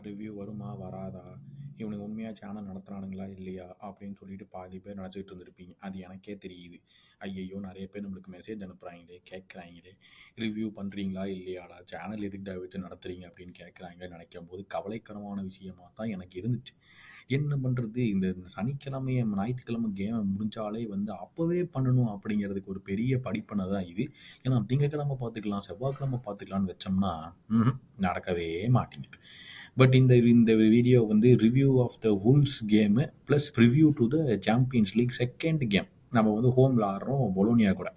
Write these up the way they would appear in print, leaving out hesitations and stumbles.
Review வருமா? வராதா? இவனுங்க உண்மையா சேனல் நடத்துறானுங்களா? இல்லையா? அப்படின்னு சொல்லிட்டு பாதி பேர் நெனச்சுக்கிட்டு இருந்திருப்பீங்க. அது எனக்கே தெரியுது. ஐயய்யோ! நெறைய பேர் நம்மளுக்கு மெசேஜ் அனுப்புறாங்களே, கேட்குறாங்களே, ரிவ்யூ பண்ணுறீங்களா? இல்லையாடா? சேனல் எதுக்குடா வச்சு நடத்துறீங்க? அப்படின்னு கேட்குறாங்கன்னு நெனைக்கும்போது கவலைக்கிடமான விஷயமா தான் எனக்கு இருந்துச்சு. என்ன பண்ணுறது? இந்த சனிக்கிழமை, ஞாயித்துக்கிழமை கேமை முடிஞ்சாலே வந்து அப்போவே பண்ணணும் அப்படிங்கிறதுக்கு ஒரு பெரிய படிப்பனை தான் இது. ஏன்னா திங்கட்கிழமை பார்த்துக்கலாம், செவ்வாய்க்கிழமை பார்த்துக்கலான்னு வச்சோம்னா, நடக்கவே மாட்டேங்குது. பட் இந்த இந்த வீடியோ வந்து review of the Wolves game plus review to the Champions League second game. நம்ம வந்து ஹோமில் ஆடுறோம் பொலோனியா கூட.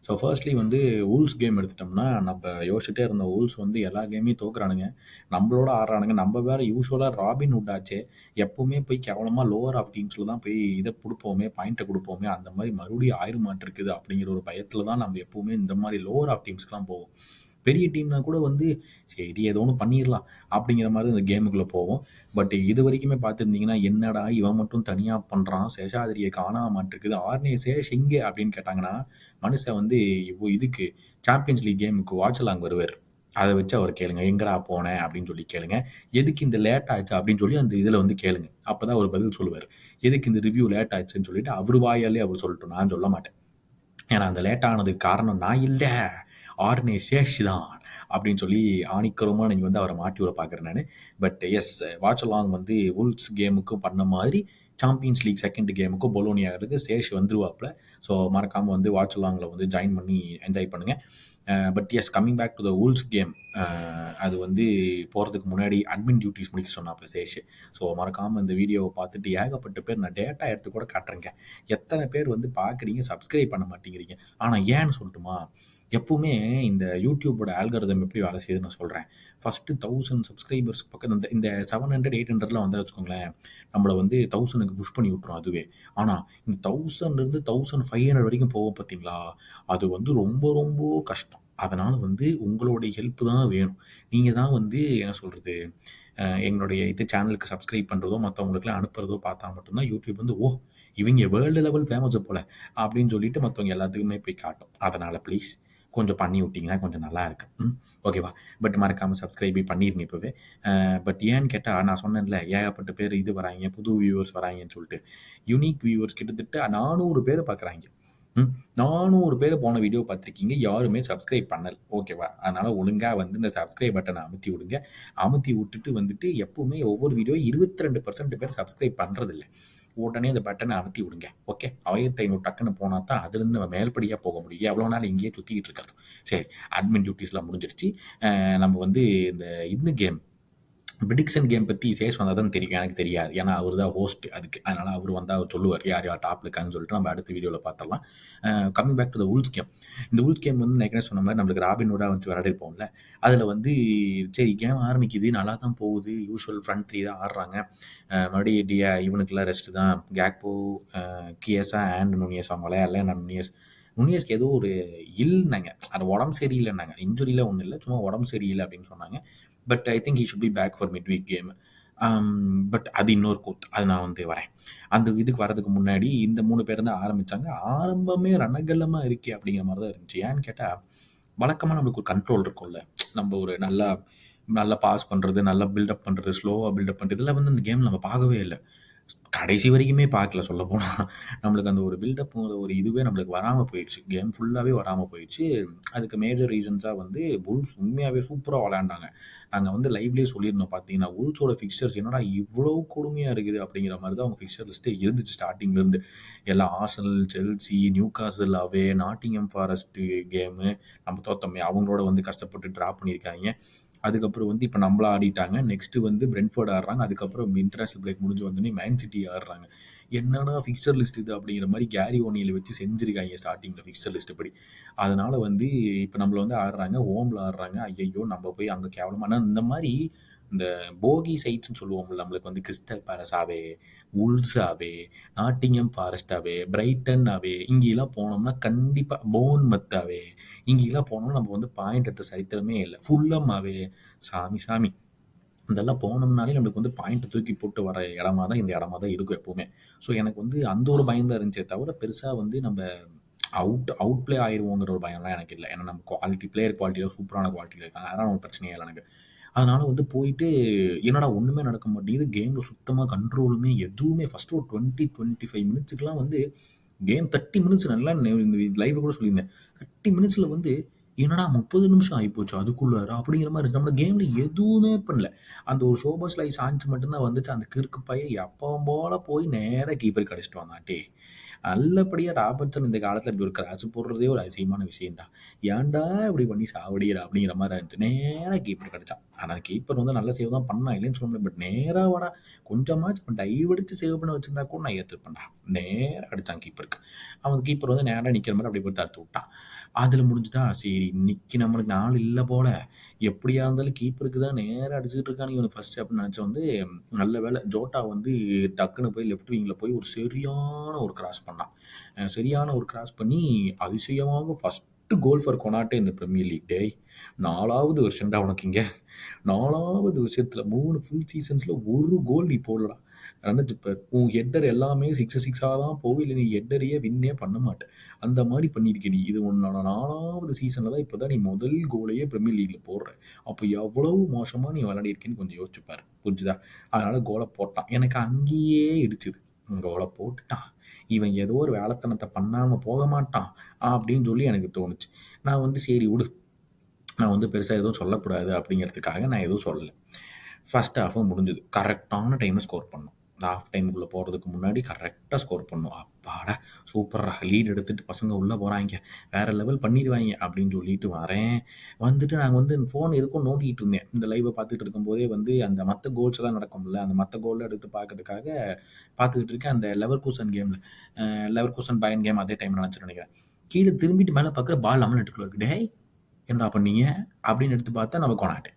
ஸோ ஃபர்ஸ்ட்லி வந்து வூல்ஸ் கேம் எடுத்துட்டோம்னா, நம்ம யோசிச்சுட்டே இருந்த வூல்ஸ் வந்து எல்லா கேமையும் தோக்குறானுங்க. நம்மளோட ஆடுறானுங்க. நம்ம வேற யூசுவலா ராபின் ஹுட் ஆச்சே. எப்பவுமே போய் கேவலமா லோவர் ஆஃப் டீம்ஸ்ல தான் போய் இத குடுப்போமே, பாயிண்ட்ட குடுப்போமே, அந்த மாரி மறுபடியும் ஆயிருமாட்டிருக்குது அப்படிங்கிற ஒரு பயத்துல தான் நம்ம எப்பவுமே இந்த மாரி லோவர் ஆஃப் டீம்ஸ்க்குலாம் போவோம். பெரிய டீம்னா கூட வந்து சரி ஏதோ ஒண்ணு பண்ணிரலாம் அப்படிங்கிற மாரி இந்த கேமுக்குள்ள போவோம். பட் இதுவரைக்குமே பார்த்துருந்தீங்கன்னா, என்னடா இவன் மட்டும் தனியா பண்றான், சேஷாதிரிய காணாம மாட்டிருக்குது, ஆர்னே சேஷ் எங்கே? அப்படின்னு கேட்டாங்கன்னா, மனுஷன் வந்து இதுக்கு சாம்பியன்ஸ் லீக் கேமுக்கு வாட்ச் அலாங் வருவாரு. அத வச்சு அவர கேளுங்க. "எங்கடா போன?" அப்படின்னு சொல்லி கேளுங்க. "எதுக்கு இந்த லேட் ஆச்சு?" அப்படின்னு சொல்லி அந்த இதுல வந்து கேளுங்க. அப்பதான் அவரு பதில் சொல்லுவாரு. எதுக்கு இந்த ரிவ்யூ லேட் ஆச்சுன்னு சொல்லிட்டு அவரு வாயாலயே அவரு சொல்லட்டும். நான் சொல்ல மாட்டேன். ஏன்னா அந்த லேட் ஆனதுக்கு காரணம் நான் இல்ல. ஆர்னே சேஷ் தான். அப்படின்னு சொல்லி ஆணித்தரமா நீங்க வந்து அவர மாட்டி விட பார்க்குறேன் நானு. பட் எஸ் வாட்ச் அலாங் வந்து வுல்ஸ் கேமுக்கும் பண்ண மாதிரி சாம்பியன்ஸ் லீக் செகண்ட் கேமுக்கும் பொலோனியாவுக்கு சேஷ் வந்துருவாப்ல. ஸோ மறக்காம வந்து வாட்ச் அலாங்ல வந்து ஜாயின் பண்ணி என்ஜாய் பண்ணுங்க. But as coming back to the வூல்ஸ் game. அது வந்து போகிறதுக்கு முன்னாடி அட்மின் டியூட்டிஸ் முடிக்க சொன்னாப்ல சேஷ். ஸோ மறக்காமல் இந்த வீடியோவை பார்த்துட்டு ஏகப்பட்ட பேர் நான் டேட்டா எடுத்து கூட காட்டுறேங்க. எத்தனை பேர் வந்து பார்க்குறீங்க, சப்ஸ்கிரைப் பண்ண மாட்டேங்கிறீங்க. ஆனால் ஏன்னு சொல்லட்டுமா? எப்பவுமே இந்த யூடியூபோட ஆல்காரிதம் எப்படி வேலை செய்யுதுன்னு நான் சொல்கிறேன். ஃபஸ்ட்டு 1000 சப்ஸ்கிரைபர்ஸ் பக்கம் இந்த இந்த 700, 800லாம் வந்தா வச்சுக்கோங்களேன், நம்மள வந்து 1000க்கு புஷ் பண்ணி விட்டுரும் அதுவே. ஆனால் இந்த 1000லேருந்து 1500 வரைக்கும் போகும் பார்த்தீங்களா? அது வந்து ரொம்ப ரொம்ப கஷ்டம். அதனால வந்து உங்களுடைய ஹெல்ப் தான் வேணும். நீங்க தான் வந்து என்ன சொல்றது, எங்களுடைய இது சேனலுக்கு சப்ஸ்கிரைப் பண்றதோ, மத்தவங்களுக்குலாம் அனுப்புறதோ பார்த்தா மட்டும் தான் யூடியூப் வந்து, "ஓ! இவங்க வேர்ல்டு லெவல் ஃபேமஸ் போல" அப்படின்னு சொல்லிட்டு மத்தவங்க எல்லாத்துக்குமே போய் காட்டும். அதனால ப்ளீஸ் கொஞ்சம் பண்ணி விட்டீங்கன்னா கொஞ்சம் நல்லா இருக்கும். ஓகேவா? பட் மறக்காம சப்ஸ்கிரைப் பண்ணிருங்க இப்பவே. பட் ஏன்னு கேட்டா, நான் சொன்னேன்ல ஏகப்பட்ட பேர் இது வராய்ங்க, புது வியூவர்ஸ் வராய்ங்கன்னு சொல்லிட்டு. யுனிக் வியூவர்ஸ் கிட்டத்தட்ட 400 பேர பார்க்குறாய்ங்க. ம். 400 பேர் போன வீடியோ பார்த்துருக்கீங்க. யாருமே சப்ஸ்கிரைப் பண்ணல. ஓகேவா? அதனால ஒழுங்கா வந்து இந்த சப்ஸ்கிரைப் பட்டன அமுத்தி விடுங்க. அமுத்தி விட்டுட்டு வந்துட்டு எப்பவுமே ஒவ்வொரு வீடியோ 22% பேர் சப்ஸ்கிரைப் பண்றதில்ல. உடனே அந்த பட்டன அமுத்தி விடுங்க. ஓகே. 1500 டக்குன்னு போனா தான் அதுலருந்து நம்ம மேல்படியா போக முடியும். எவ்வளோ நாள் இங்கேயே சுத்திக்கிட்டு இருக்கிறது. சரி. அட்மின் டியூட்டீஸ்லாம் முடிஞ்சிருச்சு. நம்ம வந்து இந்த கேம் ப்ரிடிக்ஷன் கேம் பத்தி சேஷ் வந்தா தான் தெரியும். எனக்கு தெரியாது. ஏன்னா அவரு தான் ஹோஸ்ட் அதுக்கு. அதனால அவரு வந்தா அவர் சொல்லுவாரு. யார் யார் டாப்ல இருக்காங்கன்னு சொல்லிட்டு நம்ம அடுத்த வீடியோல பார்த்துரலாம். Coming back to the வூல்ஸ் game. இந்த வூல்ஸ் கேம் வந்து நான் ஏற்கனவே சொன்ன மாரி நம்மளுக்கு ராபின்ஹுட்டா வச்சு விளையாடிருப்போம்ல. அதுல வந்து சரி கேம் ஆரம்பிக்குது. நல்லா தான் போகுது. யூசுவல் ஃப்ரண்ட் 3 தான் ஆடுறாங்க. மறுபடியும் இவனுக்கெல்லாம் ரெஸ்ட் தான். கேக்போ, கியஸா அண்ட் நுனியஸ் அவங்க விளையாடல. நான் நுனியஸ்க்கு ஏதோ ஒரு இல்னாங்க. அது உடம்பு சரியில்லன்னாங்க. இன்ஜுரிலாம் ஒண்ணும் இல்ல. சும்மா உடம்பு சரியில்ல அப்படின்னு சொன்னாங்க. But I think he should be back for mid week game. பட் அது இன்னொரு கூத்து. அது நான் வந்து வரேன். அந்த இதுக்கு வரதுக்கு முன்னாடி இந்த 3 பேரும் தான் ஆரம்பிச்சாங்க. ஆரம்பமே ரணகலமா இருக்கே அப்படிங்கிற மாரி தான் இருந்துச்சு. ஏன்னு கேட்டா, வழக்கமா நம்மளுக்கு ஒரு கண்ட்ரோல் இருக்கும்ல. நம்ம ஒரு நல்லா நல்லா பாஸ் பண்றது, நல்லா பில்டப் பண்றது, ஸ்லோவா பில்டப் பண்றது இதெல்லாம் வந்து இந்த கேம்ல நம்ம பார்க்கவே இல்ல. கடைசி வரைக்குமே பார்க்கல சொல்லப்போனா. நம்மளுக்கு அந்த ஒரு பில்டப்ங்கிற ஒரு இதுவே நம்மளுக்கு வராம போயிருச்சு. கேம் ஃபுல்லாவே வராம போயிருச்சு. அதுக்கு மேஜர் ரீசன்ஸா வந்து வுல்ஸ் உண்மையாவே சூப்பரா விளையாண்டாங்க. நாங்க வந்து லைவ்லயே சொல்லியிருந்தோம் பார்த்தீங்கன்னா, வுல்ஸோட ஃபிக்ஸ்சர்ஸ் என்னடா இவ்ளோ கொடுமையா இருக்குது அப்படிங்கிற மாரி தான் அவங்க ஃபிக்ஸ்சர் லிஸ்ட்டே இருந்துச்சு ஸ்டார்ட்டிங்ல இருந்து. எல்லாம் ஆர்சனல், செல்சி, நியூகாசில் அவே, நாட்டிங்ஹாம் ஃபாரஸ்ட் கேமு நம்ம தோத்தோமே அவங்களோட வந்து கஷ்டப்பட்டு டிரா பண்ணியிருக்காய்ங்க. அதுக்கப்புறம் வந்து இப்ப நம்மள ஆடிட்டாங்க. நெக்ஸ்ட் வந்து பிரென்ட்ஃபோர்ட் ஆடுறாங்க. அதுக்கப்புறம் இன்டர்நேஷனல் பிரேக் முடிஞ்சு வந்தோனே மேன் சிட்டி ஆடுறாங்க. என்னடா ஃபிக்ஸ்சர் லிஸ்ட் இது அப்படிங்கிற மாரி கேரி ஓ'நீல வச்சு செஞ்சிருக்காய்ங்க ஸ்டார்ட்டிங்ல ஃபிக்ஸ்சர் லிஸ்ட் படி. அதனால வந்து இப்ப நம்மள வந்து ஆடுறாங்க. ஹோம்ல ஆடுறாங்க. ஐய்யய்யோ! நம்ம போய் அங்க கேவலமா ஆனா இந்த மாரி இந்த போகி சைட்ஸ்ன்னு சொல்லுவோம்ல. நம்மளுக்கு வந்து கிறிஸ்டல் பேலஸ் ஆவே, வுல்ஸ் ஆவே, நாட்டிங்ஹாம் ஃபாரஸ்ட் ஆவே, பிரைட்டன் ஆவே இங்கேல்லாம் போனோம்னா கண்டிப்பா போர்ன்மவுத் ஆவே இங்கேல்லாம் போனோம்னா நம்ம வந்து பாயிண்ட் எடுத்த சரித்திரமே இல்ல. ஃபுல்லமாவே சாமி சாமி. இதெல்லாம் போனோம்னாலே நம்மளுக்கு வந்து பாயிண்ட் தூக்கி போட்டு வர இடமா தான் இந்த இடமா தான் இருக்கும் எப்பவுமே. ஸோ எனக்கு வந்து அந்த ஒரு பயம் தான் இருந்துச்சே தவிர, பெருசா வந்து நம்ம அவுட் ப்ளே ஆயிருவோங்கிற ஒரு பயம்லாம் எனக்கு இல்ல. ஏன்னா நம்ம பிளேயர் குவாலிட்டில சூப்பரான குவாலிட்டில இருக்காங்க. அதனால ஒரு பிரச்சனையே இல்ல எனக்கு. அதனால வந்து போயிட்டு என்னடா ஒண்ணுமே நடக்க மாட்டேங்குது. கேம்ல சுத்தமா கண்ட்ரோலுமே எதுவுமே ஃபர்ஸ்ட்டு ஒரு 20, 25 மினிட்ஸ்க்குலாம் வந்து கேம் 30 மினிட்ஸ் நல்லா இந்த லைவ்ல கூட சொல்லியிருந்தேன். 30 மினிட்ஸ்ல வந்து என்னடா 30 நிமிஷம் ஆயிப்போச்சு அதுக்குள்ளார அப்படிங்கிற மாரி இருக்கு. நம்ம கேம்ல எதுவுமே பண்ணல. அந்த ஒரு சோபோஸ்லை சான்ஸ் மட்டும் தான் வந்துச்சு. அந்த கிறுக்கு பையன் எப்பவும் போல போய் நேரா கீப்பருக்கு அடிச்சுட்டு வந்தான். நல்லபடியா ராபர்ட்சன் இந்த காலத்துல இப்படி ஒரு கிராஸ் போடுறதே ஒரு அதிசயமான விஷயம்டா. ஏன்டா இப்படி பண்ணி சாவடிக்கிற அப்படிங்கிற மாரி இருந்துச்சு. நேரா கீப்பருக்கு அடிச்சான். ஆனா கீப்பர் வந்து நல்ல சேவ் தான் பண்ணான். இல்லைன்னு சொல்ல முடியாது. பட் நேரா வாடா கொஞ்சமாச்சும் டைவ் அடிச்சு சேவ் பண்ண வச்சிருந்தா கூட நான் ஏத்துப்பேன்டா. நேரா அடிச்சான் கீப்பருக்கு. அவன் கீப்பர் வந்து நேரா நிக்கிற மாரி அப்படியே போய் தடுத்து விட்டான். அதுல முடிஞ்சுதா, சரி இன்னைக்கு நம்மளுக்கு நாள் இல்ல போல. எப்படியா இருந்தாலும் கீப்பருக்கு தான் நேரா அடிச்சுக்கிட்டு இருக்கானுங்க இவனுங்க ஃபர்ஸ்ட் அப்படின்னு நினைச்சு வந்து நல்ல வேளை ஜோட்டா வந்து டக்குன்னு போய் லெஃப்ட் விங்ல போய் ஒரு சரியான ஒரு கிராஸ் பண்ணான். சரியான ஒரு கிராஸ் பண்ணி அதிசயமாக ஃபர்ஸ்ட் கோல் ஃபார் கொனாட்டே இந்த பிரீமியர் லீக். டேய் 4வது வருஷம்டா உனக்கு இங்க. 4வது வருஷத்துல 3 ஃபுல் சீசன்ஸ்ல ஒரு கோல் நீ போடலடா. நினைச்சு பாரு. உன் ஹெட்டர் எல்லாமே 6 தான் போகும். இல்ல நீ ஹெட்டரையே வின்னே பண்ண மாட்ட. அந்த மாரி பண்ணியிருக்க நீ. இது உன்னோட 4வது சீசன்ல தான் இப்ப தான் நீ முதல் கோலையே பிரீமியர் லீக்ல போடுற. அப்ப எவ்வளவு மோசமா நீ விளையாடியிருக்கேன்னு கொஞ்சம் யோசிச்சு பாரு. புரிஞ்சுதா? அதனால கோல போட்டான். எனக்கு அங்கேயே இடிச்சுது. கோல போட்டுட்டான். இவன் ஏதோ ஒரு வேலைத்தனத்த பண்ணாம போக மாட்டான். அப்படின்னு சொல்லி எனக்கு தோணுச்சு. நான் வந்து சரி விடு. நான் வந்து பெருசா எதுவும் சொல்லக்கூடாது அப்படிங்கிறதுக்காக நான் எதுவும் சொல்லல. ஃபர்ஸ்ட் ஹாஃபும் முடிஞ்சுது. கரெக்ட்டான டைம்ல ஸ்கோர் பண்ணோம். இந்த ஹாஃப் டைம்க்குள்ள போறதுக்கு முன்னாடி கரெக்ட்டா ஸ்கோர் பண்ணோம். அப்பாடா! சூப்பர்ரா! லீட் எடுத்துட்டு பசங்க உள்ள போறாய்ங்க. வேற லெவல் பண்ணிருவாய்ங்க அப்படின்னு சொல்லிட்டு வரேன். வந்துட்டு நாங்க வந்து ஃபோன் எதுக்கோ நோண்டிட்டு இருந்தேன். இந்த லைவ பார்த்துட்டு இருக்கும்போதே வந்து அந்த மத்த கோல்ஸ் எல்லாம் நடக்கும்ல, அந்த மத்த கோல்லாம் எடுத்து பார்க்கறதுக்காக பார்த்துக்கிட்டு இருக்கேன். அந்த லெவர்கூசன் கேம்ல லெவர்கூசன் பயன் கேம் அதே டைம்ல நடந்துச்சுன்னு நெனைக்கிறேன். கீழ திரும்பிட்டு மேல பார்க்குறேன் பால் நம்ம நெட்டுக்குள்ள இருக்கு. டேய்! என்னடா பண்ணீங்க? அப்படின்னு எடுத்து பார்த்தா நம்ம கொனாட்டே.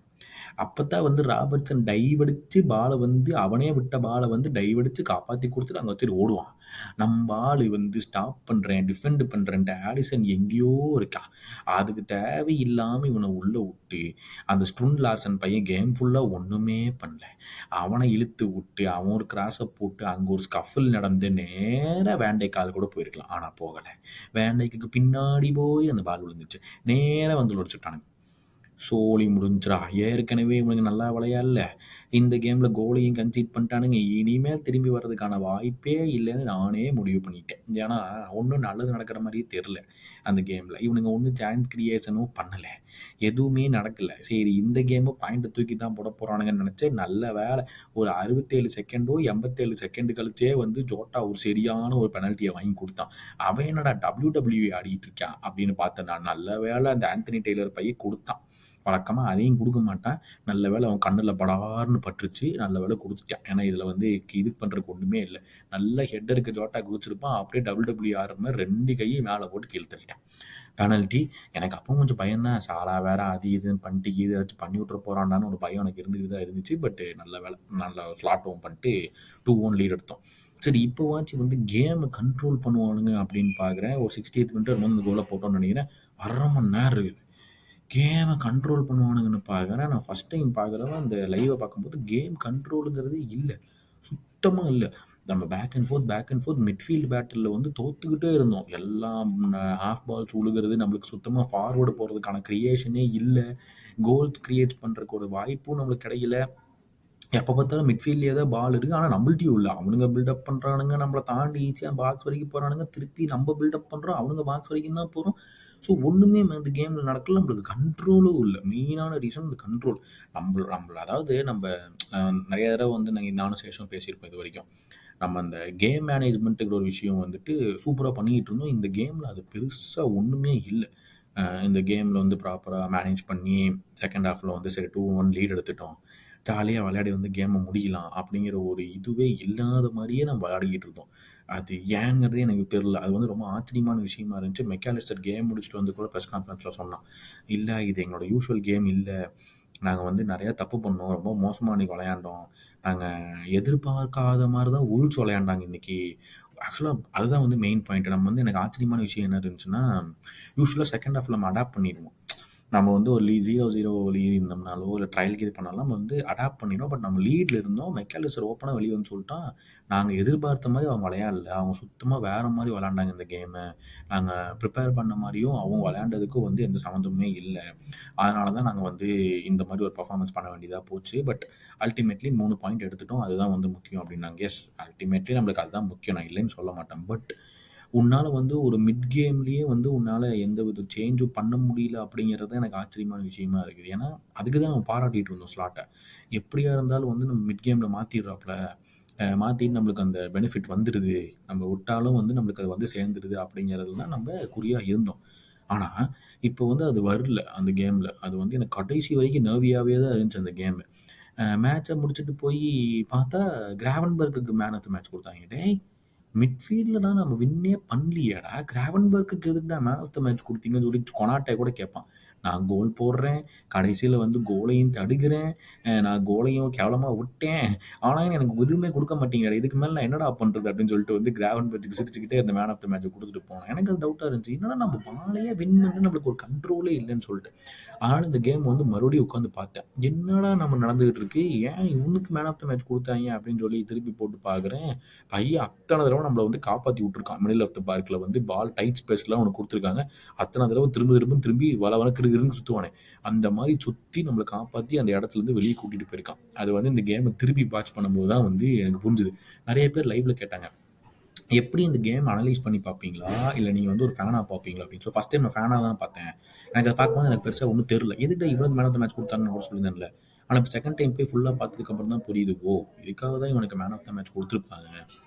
அப்பதான் வந்து ராபர்ட்சன் டைவ் அடிச்சு பால வந்து அவனே விட்ட பால வந்து டைவ் அடிச்சு காப்பாத்தி குடுத்துட்டு அங்க வச்சுட்டு ஓடுவான். நம்ம ஆளு வந்து ஸ்டாப் பண்றேன், டிஃபெண்ட் பண்றேன்ட்டு ஆலிசன் எங்கேயோ இருக்கான். அதுக்கு தேவையில்லாம இவன உள்ள விட்டு, அந்த ஸ்ட்ருன் லார்சன் பையன் கேம் ஃபுல்லா ஒண்ணுமே பண்ணல. அவன இழுத்து விட்டு, அவன் ஒரு கிராஸ போட்டு, அங்க ஒரு ஸ்கஃபில் நடந்து நேரா வேன் டைக் கால் கூட போயிருக்கலாம். ஆனா போகல. வேன் டைக்குக்கு பின்னாடி போய் அந்த பால் விழுந்துச்சு. நேரா வந்து உடைச்சுட்டானுங்க. சோலி முடிஞ்சுடா. ஏற்கனவே இவனுங்க நல்லா விளையாடல. இந்த கேம்ல கோலையும் கன்சீட் பண்ணிட்டானுங்க. இனிமேல் திரும்பி வர்றதுக்கான வாய்ப்பே இல்லைன்னு நானே முடிவு பண்ணிட்டேன். ஏன்னா, ஒண்ணும் நல்லது நடக்கிற மாரியே தெரியல அந்த கேம்ல. இவனுங்க ஒண்ணும் சான்ஸ் கிரியேஷனும் பண்ணல. எதுவுமே நடக்கல. சரி இந்த கேமு பாயிண்ட்ட தூக்கி தான் போட போறானுங்கன்னு நெனச்சேன். நல்ல வேளை ஒரு 67 செகண்டோ, 87 செகண்ட் கழிச்சே வந்து ஜோட்டா ஒரு சரியான ஒரு பெனல்ட்டிய வாங்கி குடுத்தான். அவன் என்னடா WWE ஆடிட்டு இருக்கான் அப்படின்னு பார்த்தேன் நான். நல்ல வேளை அந்த ஆந்தனி டெய்லர் பையன் குடுத்தான். வழக்கமா அதையும் குடுக்க மாட்டான். நல்ல வேளை அவன் கண்ணுல படார்ன்னு பட்டுருச்சு. நல்ல வேளை குடுத்துட்டான். ஏன்னா இதுல வந்து இது பண்றதுக்கு ஒண்ணுமே இல்ல. நல்ல ஹெட்டருக்கு ஜோட்டா குதிச்சிருப்பான். அப்படியே WWE ஆடுற மாரி 2 கையும் மேல போட்டு கீழ தள்ளிட்டான். பெனல்ட்டி. எனக்கு அப்பவும் கொஞ்சம் பயம் தான். சாலா வேற அது இதுன்னு பண்ணிட்டு கீது ஏதாச்சும் பண்ணி விட்டுற போறான்டான்னு ஒரு பயம் எனக்கு இருந்துட்டு தான் இருந்துச்சு. பட் நல்ல வேளை. நல்லா ஸ்லாட் ஹோம் பண்ணிட்டு 2-1 லீட் எடுத்தோம். சரி இப்போவாச்சும் வந்து கேம கண்ட்ரோல் பண்ணுவானுங்க அப்படின்னு பார்க்குறேன். ஒரு 68th மினிட் வரும்போது இந்த கோல போட்டோம்னு நெனைக்கிறேன். 1/2 மணி நேரம் இருக்குது. கேம கண்ட்ரோல் பண்ணுவானுங்கன்னு பார்க்குறேன். நான் ஃபர்ஸ்ட் டைம் பார்க்குறப்ப அந்த லைவ பார்க்கும்போது கேம் கண்ட்ரோலுங்கிறதே இல்ல. சுத்தமா இல்ல. நம்ம பேக் அண்ட் ஃபோர்த் மிட்ஃபீல்ட் பேட்டில்ல வந்து தோத்துக்கிட்டே இருந்தோம். எல்லாம் ஹாஃப் பால்ஸ் உழுகுறது, நம்மளுக்கு சுத்தமா ஃபார்வர்ட் போறதுக்கான கிரியேஷனே இல்ல. கோல்ஸ் கிரியேட் பண்றதுக்கு ஒரு வாய்ப்பும் நம்மளுக்கு கிடைக்கல. எப்ப பார்த்தாலும் மிட்ஃபீல்ட்லயே தான் பால் இருக்கு. ஆனா நம்மள்ட்டயும் இல்ல. அவனுங்க பில்டப் பண்றானுங்க. நம்மள தாண்டி ஈஸியா பாக்ஸ் வரைக்கும் போறானுங்க. திருப்பி நம்ம பில்டப் பண்றோம். அவனுங்க பாக்ஸ் வரைக்கும் தான் போறோம். ஸோ ஒண்ணுமே இந்த கேம்ல நடக்கல. நம்மளுக்கு கண்ட்ரோலும் இல்ல. மெயினான ரீசன் இந்த கண்ட்ரோல். நம்மள அதாவது நம்ப நெறைய தடவ வந்து நானும் சேஷும் பேசியிருப்போம் இதுவரைக்கும். நம்ம அந்த கேம் மேனேஜ்மெண்ட்ங்கிற ஒரு விஷயம் வந்துட்டு சூப்பரா பண்ணிக்கிட்டு இருந்தோம். இந்த கேம்ல அது பெருசா ஒண்ணுமே இல்ல. இந்த கேம்ல வந்து ப்ராப்பரா மேனேஜ் பண்ணி செகண்ட் ஹாஃப்ல வந்து சரி 2-1 லீட் எடுத்துட்டோம். ஜாலியா விளையாடி வந்து கேம முடிக்கலாம் அப்படிங்கிற ஒரு இதுவே இல்லாத மாரியே நம்ம விளையாடிக்கிட்டு இருந்தோம். அது ஏங்கிறதே எனக்கு தெரியல. அது வந்து ரொம்ப ஆச்சரியமான விஷயமா இருந்துச்சு. மெக்காலிஸ்டர் கேம் முடிச்சுட்டு வந்து கூட பிரஸ் கான்ஃபரன்ஸ்ல சொன்னான். "இல்ல இது எங்களோட யூசுவல் கேம் இல்ல. நாங்க வந்து நெறைய தப்பு பண்ணோம். ரொம்ப மோசமா அன்னைக்கு விளையாண்டோம். நாங்க எதிர்பார்க்காத மாரி தான் வுல்வ்ஸ் விளையாண்டாங்க இன்னைக்கு." ஆக்சுவலா அதுதான் வந்து மெயின் பாயிண்ட். நம்ம வந்து எனக்கு ஆச்சரியமான விஷயம் என்ன இருந்துச்சுன்னா, யூசுவலா செகண்ட் ஹாஃப்ல நம்ம அடாப்ட் பண்ணிருவோம். நம்ம வந்து ஒரு 0-0 லீட் இருந்தோம்னாலோ, இல்ல ட்ரையல் இது பண்ணாலும் நம்ம வந்து அடாப்ட் பண்ணிடும். பட் நம்ம லீட்ல இருந்தோம். மெக்காலிஸ்டர் ஓப்பனா வெளிய வந்து சொல்ட்டான். நாங்க எதிர்பார்த்த மாரி அவங்க விளையாடல. அவங்க சுத்தமா வேற மாரி விளையாண்டாங்க இந்த கேம. நாங்க ப்ரிப்பேர் பண்ண மாரியும், அவங்க விளையாண்டதுக்கும் வந்து எந்த சம்மந்தமுமே இல்ல. அதனால தான் நாங்க வந்து இந்த மாரி ஒரு பெர்ஃபார்மன்ஸ் பண்ண வேண்டியதா போச்சு. பட் அல்டிமேட்லி 3 பாயிண்ட் எடுத்துட்டோம். அதுதான் வந்து முக்கியம் அப்டின்னாங்க. எஸ், அல்டிமேட்லி நம்மளுக்கு அதுதான் முக்கியம். நான் இல்லைன்னு சொல்ல மாட்டேன். பட் உன்னால வந்து ஒரு மிட் கேம்லயே வந்து உன்னால எந்தவித சேஞ்சும் பண்ண முடியல அப்படிங்கிறது தான் எனக்கு ஆச்சரியமான விஷயமா இருக்குது. ஏன்னா, அதுக்கு தான் நம்ம பாராட்டிட்டு இருந்தோம் ஸ்லாட்ட. எப்படியா இருந்தாலும் வந்து நம்ம மிட் கேம்ல மாத்திடுறாப்ல. மாத்திட்டு நம்மளுக்கு அந்த பெனிஃபிட் வந்துருது. நம்ம விட்டாலும் வந்து நம்மளுக்கு அது வந்து சேர்ந்துருது அப்படிங்கிறதுல தான் நம்ம குறியா இருந்தோம். ஆனா, இப்போ வந்து அது வரல அந்த கேம்ல. அது வந்து எனக்கு கடைசி வரைக்கும் நர்வியாவே தான் இருந்துச்சு அந்த கேமு. மேட்ச்ச முடிச்சுட்டு போயி பார்த்தா, கிராவன்பெர்க்குக்கு மேன் ஆஃப் த மேட்ச் குடுத்தாய்ங்க. டேய்! மிட்ஃபீல்ட்ல தான் நம்ம வின்னே பண்ணலையேடா! கிராவன்பெர்க்குக்கு எதுக்குடா மேன் ஆஃப் த மேட்ச் குடுத்தீங்கன்னு சொல்லி கொனாட்டே கூட கேட்பான். நான் கோல் போடுறேன். கடைசியில வந்து கோலையும் தடுக்கிறேன். நான் கோலையும் கேவலமா விட்டேன். ஆனாலும் எனக்கு எதுவுமே குடுக்க மாட்டேங்கிறாரு. இதுக்கு மேல நான் என்னடா பண்றது? அப்படின்னு சொல்லிட்டு வந்து கிராவன்பெர்ச்சுக்கு சிரிச்சுக்கிட்டே அந்த மேன் ஆஃப் த மேட்ச்ச குடுத்துட்டு போனான். எனக்கு அது டவுட்டா இருந்துச்சு. என்னடா நம்ம பாலையே வின் பண்ண நம்மளுக்கு ஒரு கண்ட்ரோலே இல்லன்னு சொல்லிட்டு. அதனால இந்த கேம் வந்து மறுபடியும் உட்காந்து பார்த்தேன். என்னடா நம்ம நடந்துகிட்டு இருக்கு? ஏன் இவனுக்கு மேன் ஆஃப் த மேட்ச் குடுத்தாய்ங்க? அப்படின்னு சொல்லி திருப்பி போட்டு பார்க்குறேன். பையன் அத்தனை தடவை நம்மள வந்து காப்பாத்தி விட்டுருக்கான். மிடில் ஆஃப் த பார்க்ல வந்து பால் டைட் ஸ்பேஸ்லாம் அவனுக்கு குடுத்துருக்காங்க. அத்தனை தடவை திரும்பி வல வல கிறுகிறுன்னு சுத்துவானே. அந்த மாரி சுத்தி நம்மள காப்பாத்தி அந்த இடத்துலருந்து வெளிய கூட்டிட்டு போயிருக்கான். அது வந்து இந்த கேம திருப்பி வாட்ச் பண்ணும்போது தான் வந்து எனக்கு புரிஞ்சுது. நெறைய பேர் லைவ்ல கேட்டாங்க. எப்படி இந்த கேம் அனலைஸ் பண்ணி பார்ப்பீங்களா? இல்ல நீங்க வந்து ஒரு ஃபேனா பார்ப்பீங்களா? அப்படின்னு. ஃபர்ஸ்ட் டைம் நான் ஃபேனா தான் பார்த்தேன். எனக்கு அத பார்க்கும்போது எனக்கு பெருசா ஒண்ணும் தெரியல. எதுக்குடா இவனுக்கு மேன் ஆஃப் த மேட்ச் குடுத்தாங்கன்னு நான் கூட சொல்லியிருந்தேன்ல. ஆனா இப்ப செகண்ட் டைம் போய் ஃபுல்லா பார்த்ததுக்கு அப்புறம் தான் புரியுது. ஓ! இதுக்காக தான் இவனுக்கு மேன் ஆஃப் த மேட்ச் குடுத்துருப்பாங்க.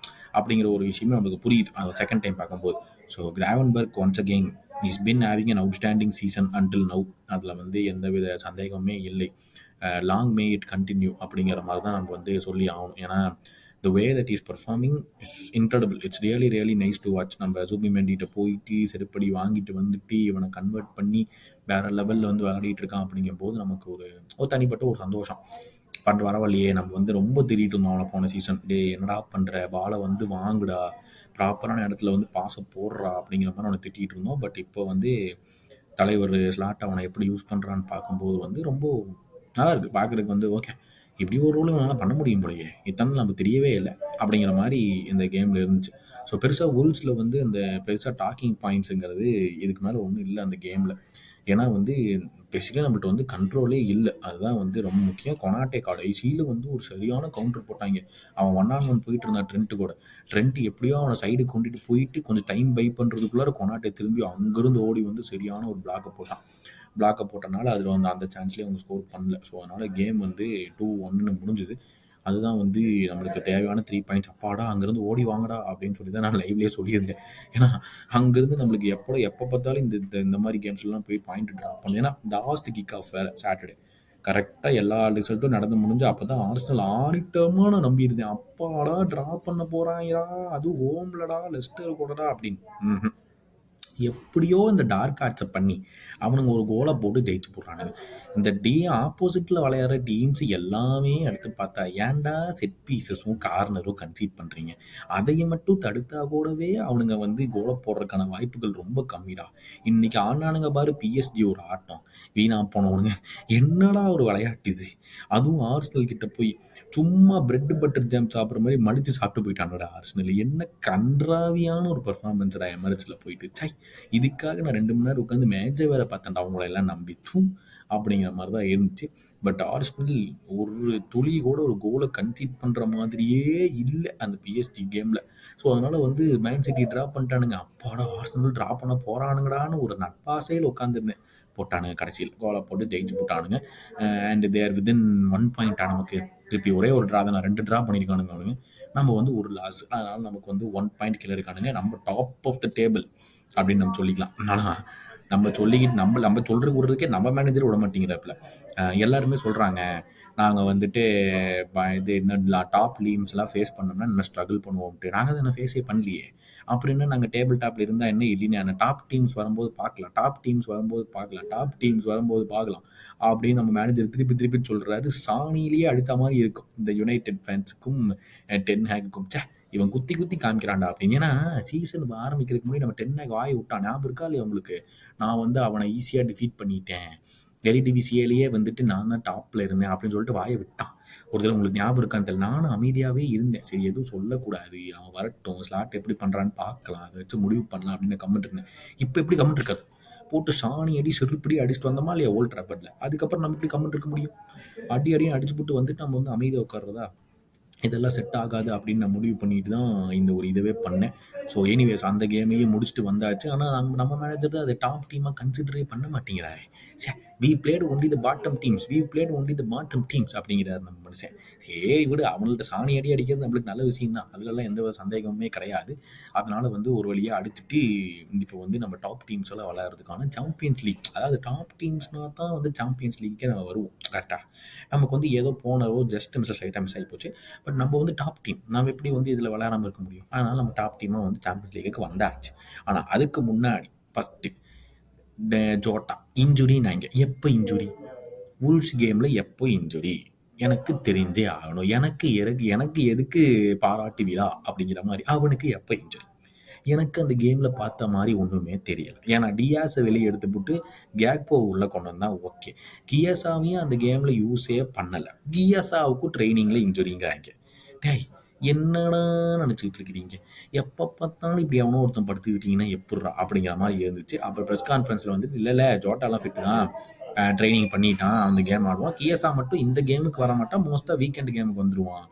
அப்படிங்கிற ஒரு விஷயமே நம்மளுக்கு புரியுது. செகண்ட் டைம் பார்க்கும்போது. So Gravenberch once again is been having an outstanding season until now. அதில வந்து எந்தவித சந்தேகமுமே இல்லை. லாங் மே இட் கன்டின்யூ அப்படிங்கிற மாரி தான் நம்ம வந்து சொல்லி ஆகணும். ஏன்னா, the way that is performing is incredible. It's really really nice to watch. நம்ம ஜூபிமெண்டிட்ட போயிட்டு செருப்படி வாங்கிட்டு வந்துட்டு இவன கன்வெர்ட் பண்ணி வேற லெவல்ல வந்து விளையாடிட்டு இருக்கான் அப்படிங்கும்போது நமக்கு ஒரு ஒரு தனிப்பட்ட ஒரு சந்தோஷம். பரவாயில்லையே, நம்ம வந்து ரொம்ப திரிட்டு இருந்தோம் அவன போன சீசன். டேய் என்னடா பண்ற? பால வந்து வாங்குடா. ப்ராப்பரான இடத்துல வந்து பாஸ போடுறா அப்படிங்கிற மாரி அவன திட்டிட்டு இருந்தோம். பட் இப்போ வந்து தலைவர் ஸ்லாட் அவன எப்படி யூஸ் பண்றான்னு பார்க்கும்போது வந்து ரொம்ப நல்லா இருக்கு. பார்க்குறதுக்கு வந்து ஓகே. இப்படி ஒரு ரோல் இவனால பண்ண முடியும் போலயே! இத்தன நாள் நமக்கு தெரியவே இல்ல. அப்படிங்கிற மாரி இந்த கேம்ல இருந்துச்சு. ஸோ பெருசா வூல்ஸ்ல வந்து அந்த பெருசா டாக்கிங் பாயிண்ட்ஸ்ங்கிறது இதுக்கு மேல ஒண்ணும் இல்ல அந்த கேம்ல. ஏன்னா வந்து பேசிக்கலி நம்மள்ட்ட வந்து கண்ட்ரோலே இல்ல. அதுதான் வந்து ரொம்ப முக்கியம். கொனாட்டே கடைசியில வந்து ஒரு சரியான கவுண்டர் போட்டாய்ங்க. அவன் 1 ஆன் 1 போயிட்டு இருந்தான் ட்ரென்ட் கூட. ட்ரென்ட் எப்படியோ அவன சைடுக்கு கொண்டுட்டு போயிட்டு கொஞ்சம் டைம் பை பண்றதுக்குள்ளார கொனாட்டே திரும்பி அங்கிருந்து ஓடி வந்து சரியான ஒரு பிளாக்க போட்டான். பிளாக்க போட்டனால அதில வந்து அந்த சான்ஸ்லயே அவங்க ஸ்கோர் பண்ணல. ஸோ அதனால கேம் வந்து 2-1ன்னு முடிஞ்சுது. அதுதான் வந்து நம்மளுக்கு தேவையான 3 பாயிண்ட்ஸ். அப்பாடா! அங்கேருந்து ஓடி வாங்கடா அப்படின்னு சொல்லி தான் நான் லைவ்லயே சொல்லியிருந்தேன். ஏன்னா, அங்கேருந்து நம்மளுக்கு எப்ப பார்த்தாலும் இந்த இந்த இந்த மாரி கேம்ஸ்லலாம் போய் பாயிண்ட் ட்ராப் பண்ணணும். ஏன்னா, லாஸ்ட் கிக் ஆஃப் வேற சாட்டர்டே. கரெக்ட்டா எல்லா ரிசல்ட்டும் நடந்து முடிஞ்சு அப்பதான் ஆர்சனல் ஆணித்தரமா நான் நம்பியிருந்தேன். அப்பாடா! டிரா பண்ண போறாய்ங்கடா! அதுவும் ஹோம்லடா லெஸ்டர் கூடடா அப்படின்னு. ம்ஹ்ம். எப்படியோ இந்த டார்க் ஆர்ட்ஸ பண்ணி, அவனுங்க ஒரு கோல போட்டு ஜெயிச்சு புடுறானுங்க. இந்த ஆப்போசிட்ல விளையாடுற டீம்ஸ் எல்லாமே எடுத்து பார்த்தா, ஏன்டா செட் பீஸஸும், கார்னரும் கன்சீட் பண்றீங்க? அதையும் மட்டும் தடுத்தா கூடவே அவனுங்க வந்து கோல போடுறதுக்கான வாய்ப்புகள் ரொம்ப கம்மிடா. இன்னைக்கு ஆடுனானுங்க பாரு பிஎஸ்ஜி ஒரு ஆட்டம். வீணா போனவனுங்க. என்னடா ஒரு விளையாட்டு இது? அதுவும் ஆர்சனல் கிட்ட போய் சும்மா பிரெட் பட்டர் ஜாம் சாப்பிடுற மாரி மடிச்சு சாப்பிட்டு போயிட்டானுங்கடா ஆர்சனல். என்ன கண்றாவியான ஒரு பெர்ஃபார்மன்ஸ்டா எமெரேட்ஸ்ல போயிட்டு. ச்சை! இதுக்காக நான் 2 மணி நேரம் உட்காந்து மேட்சே வேற பார்த்தேன்டா அவங்கள எல்லாம் நம்பி. அப்படிங்கிற மாரி தான் இருந்துச்சு. பட் ஆர்சனல் ஒரு துளி கூட ஒரு கோல கன்சீட் பண்ற மாதிரியே இல்ல அந்த பிஎஸ்ஜி கேம்ல. ஸோ அதனால வந்து மேன் சிட்டி டிரா பண்ணிட்டானுங்க. அப்பாடா! ஆர்சனல் டிரா பண்ண போறானுங்கடான்னு ஒரு நட்பாசையில உட்காந்துருந்தேன். போட்டானுங்க கடைசியில. கோல போட்டு ஜெயிச்சு போட்டானுங்க. அண்ட் தே ஆர் வித்தின் 1 பாயிண்ட்டா நமக்கு. திருப்பி ஒரே ஒரு டிரா தான். 2 டிரா பண்ணியிருக்கானுங்க அவனுங்க. நம்ம வந்து ஒரு லாஸ். அதனால நமக்கு வந்து 1 பாயிண்ட் கீழ இருக்கானுங்க. நம்ம டாப் ஆஃப் த டேபிள் அப்படின்னு நம்ம சொல்லிக்கலாம். ஆனா நம்ம சொல்லிக்கிட்டு நம்ம நம்ம சொல்றது விடுறதுக்கே நம்ம மேனேஜர் விட மாட்டேங்கிறாப்புல. எல்லாருமே சொல்றாங்க, நாங்க வந்துட்டு இது என்ன டாப் டீம்ஸ்லாம் ஃபேஸ் பண்ணோம்னா இன்னும் ஸ்ட்ரகிள் பண்ணுவோம்ட்டு. நாங்க தான் இன்னும் ஃபேஸே பண்ணலையே. அப்புறம் என்ன நாங்க டேபிள் டாப்ல இருந்தா என்ன இல்லைன்னா டாப் டீம்ஸ் வரும்போது பார்க்கலாம். டாப் டீம்ஸ் வரும்போது பார்க்கலாம். டாப் டீம்ஸ் வரும்போது பார்க்கலாம். அப்படின்னு நம்ம மேனேஜர் திருப்பி திருப்பி சொல்றாரு. சாணியிலேயே அடித்த மாரி இருக்கும். இந்த யுனைட்டட் ஃபேன்ஸுக்கும் டென் ஹேக்குக்கும். ச்சே! இவன் குத்தி குத்தி காமிக்கிறான்டா அப்படின்னு. ஏன்னா சீசன் ஆரம்பிக்கிறதுக்கு முன்னாடி நம்ம டென் ஹேக் வாய் விட்டான். ஞாபகம் இருக்கா இல்லையா உங்களுக்கு? நான் வந்து அவனை ஈஸியா டிஃபீட் பண்ணிட்டேன். எரிடிவிசிஏலேயே வந்துட்டு நான் தான் டாப்ல இருந்தேன் அப்படின்னு சொல்லிட்டு வாயை விட்டான். ஒரு தடவை உங்களுக்கு ஞாபகம் இருக்கான்னு தெரியல. நானும் அமைதியாவே இருந்தேன். சரி எதுவும் சொல்லக்கூடாது. அவன் வரட்டும். ஸ்லாட் எப்படி பண்றான்னு பார்க்கலாம். அத வச்சு முடிவு பண்ணலாம் அப்படின்னு கம்முனு இருந்தேன். இப்ப எப்படி கம்முனு இருக்கிறது? போட்டு சாணி அடி, செருப்படி அடிச்சுட்டு வந்தோமா இல்லையா ஓல்ட் ட்ராஃபர்ட்ல. அதுக்கப்புறம் நம்ம எப்படி கம்முனு இருக்க முடியும்? அடி அடின்னு அடிச்சுப்புட்டு வந்துட்டு நம்ம வந்து அமைதியா உட்கார்றதா? இதெல்லாம் செட் ஆகாது அப்படின்னு நான் முடிவு பண்ணிட்டு தான் இந்த ஒரு இதுவே பண்ணேன். ஸோ எனிவேஸ் அந்த கேமையும் முடிச்சுட்டு வந்தாச்சு. ஆனா நம்ம மேனேஜர் தான் அத டாப் டீமா கன்சிடரே பண்ண மாட்டேங்கிறாரே. ச்சே! We played only the bottom teams. We played only the bottom teams அப்படிங்கிறாரு நம்ம மனுஷன். சரி விடு அவங்கள்ட்ட சாணி அடி அடிக்கிறது நம்மளுக்கு நல்ல விஷயம் தான். அதுலலாம் எந்த ஒரு சந்தேகமுமே கிடையாது. அதனால வந்து ஒரு வழியா அடிச்சுட்டு இப்போ வந்து நம்ம டாப் டீம்ஸ் எல்லாம் விளையாடுறதுக்கான சாம்பியன்ஸ் லீக், அதாவது டாப் டீம்ஸ்னா தான் வந்து சாம்பியன்ஸ் லீக்கே நம்ம வருவோம். கரெக்ட்டா? நமக்கு வந்து ஏதோ போனவோ ஜஸ்ட் மிஸ்ஸஸ் லைட்டா மிஸ் ஆயிப்போச்சு. பட் நம்ம வந்து டாப் டீம். நம்ம எப்படி வந்து இதில் விளையாடாம இருக்க முடியும்? அதனால நம்ம டாப் டீமாக வந்து சாம்பியன்ஸ் லீக்குக்கு வந்தாச்சு. ஆனால் அதுக்கு முன்னாடி ஃபஸ்ட்டு ஜோட்டா இன்ஜுரினாங்க. எப்போ இன்ஜுரி? வூல்ஸ் கேமில் எப்போ இன்ஜுரி? எனக்கு தெரிஞ்சே ஆகணும். எனக்கு எதுக்கு பாராட்டு விழா அப்படிங்கிற மாதிரி அவனுக்கு எப்போ இன்ஜுரி? எனக்கு அந்த கேமில் பார்த்த மாதிரி ஒன்றுமே தெரியல. ஏன்னா டியாஸை வெளியே எடுத்துப்புட்டு கேக்போ உள்ளே கொண்டு வந்தா ஓகே. கியசாவையும் அந்த கேமில் யூஸே பண்ணலை. கியசாவுக்கும் ட்ரைனிங்கில் இன்ஜுரிங்கிறாங்க. டேய் என்னடா நினச்சிக்கிட்டு இருக்கிறீங்க? எப்போ பார்த்தாலும் இப்படி எவனோ ஒருத்தன் படுத்துக்கிட்டீங்கன்னா எப்புட்றா அப்படிங்கிற மாதிரி இருந்துச்சு. அப்புறம் ப்ரெஸ் கான்ஃபரன்ஸில் வந்து இல்லை ஜோட்டாலாம் ஃபிட்டு தான், ட்ரைனிங் பண்ணிட்டான், அந்த கேம் ஆடுவான். கியசா மட்டும் இந்த கேமுக்கு வர மாட்டான், மோஸ்ட்டாக வீக்கெண்ட் கேமுக்கு வந்துடுவான்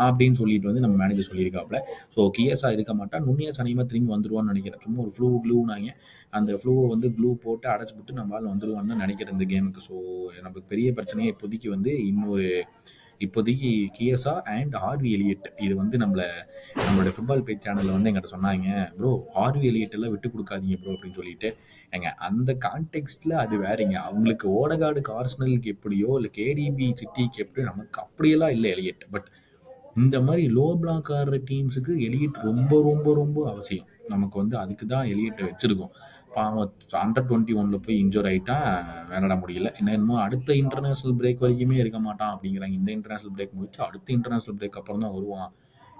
அப்படின்னு சொல்லிட்டு வந்து நம்ம மேனேஜர் சொல்லியிருக்காப்புல. ஸோ கியஸா இருக்க மாட்டான், நுண்ணியாஸ் அநேகமாக திரும்பி வந்துடுவான்னு நினைக்கிறேன். சும்மா ஒரு க்ளூனாங்க, அந்த ஃப்ளூவை வந்து க்ளூ போட்டு அடைச்சி விட்டு நம்மளால் வந்துடுவான்னு தான் நினைக்கிறேன் இந்த கேமுக்கு. ஸோ நமக்கு பெரிய பிரச்சனையே இப்போதைக்கு வந்து இப்போதைக்கு கியஸா அண்ட் ஹார்வி எலியட். இது வந்து நம்மளோட ஃபுட்பால் பேஜ் சேனலில் வந்து எங்கிட்ட சொன்னாங்க, ப்ரோ ஹார்வி எலியட் எல்லாம் விட்டு கொடுக்காதீங்க ப்ரோ அப்படின்னு சொல்லிட்டு. ஏங்க அந்த கான்டெக்ஸ்டில் அது வேறங்க. அவங்களுக்கு ஓடகார்டுக்கு ஆர்சனலுக்கு எப்படியோ இல்லை கேடிபி சிட்டிக்கு எப்படியோ நமக்கு அப்படியெல்லாம் இல்லை எலியட். பட் இந்த மாதிரி லோ பிளாக் ஆடுற டீம்ஸுக்கு எலியட் ரொம்ப ரொம்ப ரொம்ப அவசியம். நமக்கு வந்து அதுக்கு தான் எலியட்டை வச்சுருக்கோம். பாவம் அண்டர் 21 போய் இன்ஜூர் ஆகிட்டா விளையாட முடியல. என்னமோ அடுத்த இன்டர்நேஷ்னல் பிரேக் வரைக்குமே இருக்க மாட்டான் அப்படிங்கிறாங்க. இந்த இன்டர்நேஷ்னல் பிரேக் முடிச்சு அடுத்த இன்டர்நேஷ்னல் பிரேக் அப்புறம் தான் வருவான்.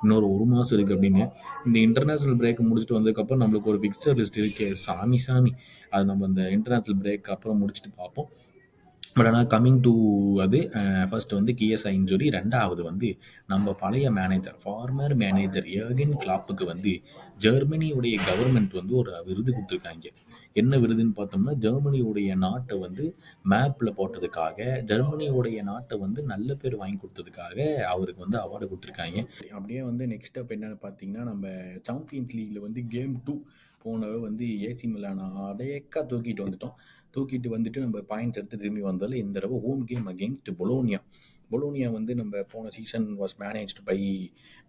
இன்னொரு 1 மாதம் இருக்குது அப்படின்னு. இந்த இன்டர்நேஷ்னல் பிரேக் முடிச்சுட்டு வந்ததுக்கப்புறம் நம்மளுக்கு ஒரு பிக்சர் லிஸ்ட் இருக்கே சாமி. அது நம்ம இந்த இன்டர்நேஷ்னல் பிரேக் அப்புறம் முடிச்சுட்டு பார்ப்போம். பட் ஆனால் கம்மிங் டு அது ஃபர்ஸ்ட் வந்து கிஎஸ்ஐ இன்ஜுரி. ரெண்டாவது வந்து நம்ம பழைய மேனேஜர் ஃபார்மர் மேனேஜர் யர்கன் கிளாப்புக்கு வந்து ஜெர்மனியுடைய கவர்மெண்ட் வந்து ஒரு விருது கொடுத்துருக்காங்க. என்ன விருதுன்னு பார்த்தோம்னா ஜெர்மனியுடைய நாட்டை வந்து மேப்பில் போட்டதுக்காக, ஜெர்மனியுடைய நாட்டை வந்து நல்ல பேர் வாங்கி கொடுத்ததுக்காக அவருக்கு வந்து அவார்டு கொடுத்துருக்காங்க. அப்படியே வந்து நெக்ஸ்ட் அப் என்னென்னு பார்த்தீங்கன்னா, நம்ம சாம்பியன்ஸ் லீக்கில் வந்து கேம் 2 போனவை வந்து ஏசி மிலானா அடையக்கா தூக்கிட்டு வந்துட்டு நம்ம பாயிண்ட் எடுத்து திரும்பி வந்தாலும் இந்த தடவை ஹோம் கேம் அகெயின்ஸ்ட் பொலோனியா வந்து நம்ம போன season was managed by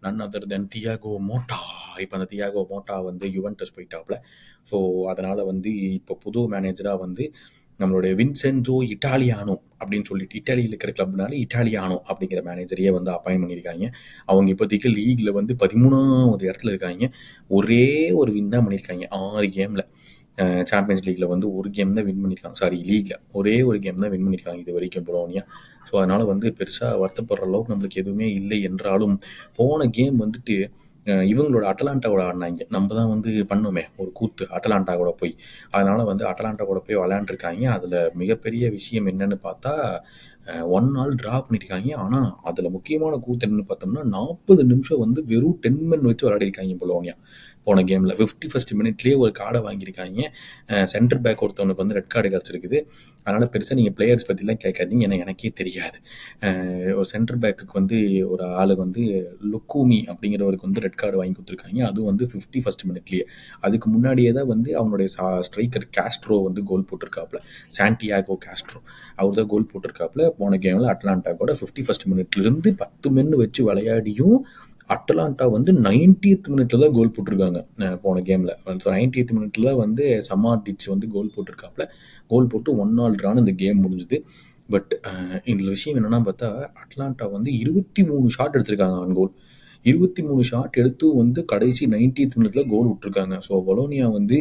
none other than Thiago Motta. இப்போ அந்த தியாகோ மோட்டா வந்து யுவென்டஸ் போயிட்டாப்புல. ஸோ அதனால் வந்து இப்போ புது மேனேஜராக வந்து நம்மளுடைய வின்சென்சோ இட்டாலியானோ அப்படின்னு சொல்லிட்டு, இட்டாலியில் இருக்கிற கிளப்னால இட்டாலியானோ அப்படிங்கிற மேனேஜரையே வந்து அப்பாயின் பண்ணியிருக்காங்க. அவங்க இப்போதைக்கு லீகில் வந்து 13வது இடத்துல இருக்காங்க. ஒரே ஒரு வின் தான் பண்ணியிருக்காங்க 6 கேமில். சாம்பியன்ஸ் லீக்கில் வந்து ஒரு கேம் தான் வின் பண்ணியிருக்காங்க. சாரி, லீகில் ஒரே ஒரு கேம் தான் வின் பண்ணியிருக்காங்க இது வரைக்கும் பொலோனியா. ஸோ அதனால் வந்து பெருசாக வருத்தப்படுற அளவுக்கு நம்மளுக்கு எதுவுமே இல்லை என்றாலும், போன கேம் வந்துட்டு இவங்களோட அட்டலாண்டாவோட ஆடினாங்க. நம்ம தான் வந்து பண்ணோமே ஒரு கூத்து அட்டலாண்டா கூட போய். அதனால் வந்து அட்டலாண்டா கூட போய் விளையாண்டுருக்காங்க. அதில் மிகப்பெரிய விஷயம் என்னென்னு பார்த்தா 1 நாள் ட்ரா பண்ணியிருக்காங்க. ஆனால் அதில் முக்கியமான கூத்து என்னென்னு பார்த்தோம்னா 40 நிமிஷம் வந்து வெறும் 10 men வச்சு விளையாடிருக்காங்க பொலோனியா. போன கேமில் 51st மினிட்லேயே ஒரு கார்டை வாங்கியிருக்காங்க. சென்டர் பேக் ஒருத்தவனுக்கு வந்து ரெட் கார்டு கிடச்சிருக்குது. அதனால் பெருசாக நீங்கள் பிளேயர்ஸ் பற்றிலாம் கேட்காதீங்க, ஏன்னா எனக்கே தெரியாது. ஒரு சென்டர் பேக்குக்கு வந்து ஒரு ஆளுக்கு வந்து லுக்கூமி அப்படிங்கிறவருக்கு வந்து ரெட் கார்டு வாங்கி கொடுத்துருக்காங்க. அதுவும் வந்து 51st மினிட்லேயே. அதுக்கு முன்னாடியே தான் வந்து அவனுடைய ஸ்ட்ரைக்கர் காஸ்ட்ரோ வந்து கோல் போட்டிருக்காப்புல. சாண்டியாகோ காஸ்ட்ரோ அவர் தான் கோல் போட்டிருக்காப்புல. போன கேமில் அட்லாண்டா கூட 51st மினிட்லேருந்து 10 men வச்சு விளையாடியும் அட்டலாண்டா வந்து 90th மினிட்ல தான் கோல் போட்டிருக்காங்க. போன கேமில் 90th மினிட்ல வந்து சமார்டிச் வந்து கோல் போட்டிருக்காப்புல. கோல் போட்டு 1-1 ட்ரான்னு இந்த கேம் முடிஞ்சுது. பட் இதில் விஷயம் என்னென்னா பார்த்தா, அட்லாண்டா வந்து 23 ஷாட் எடுத்திருக்காங்க ஆன் கோல். 23 ஷாட் எடுத்து வந்து கடைசி 90th மினிட்ல கோல் விட்டுருக்காங்க. ஸோ பொலோனியா வந்து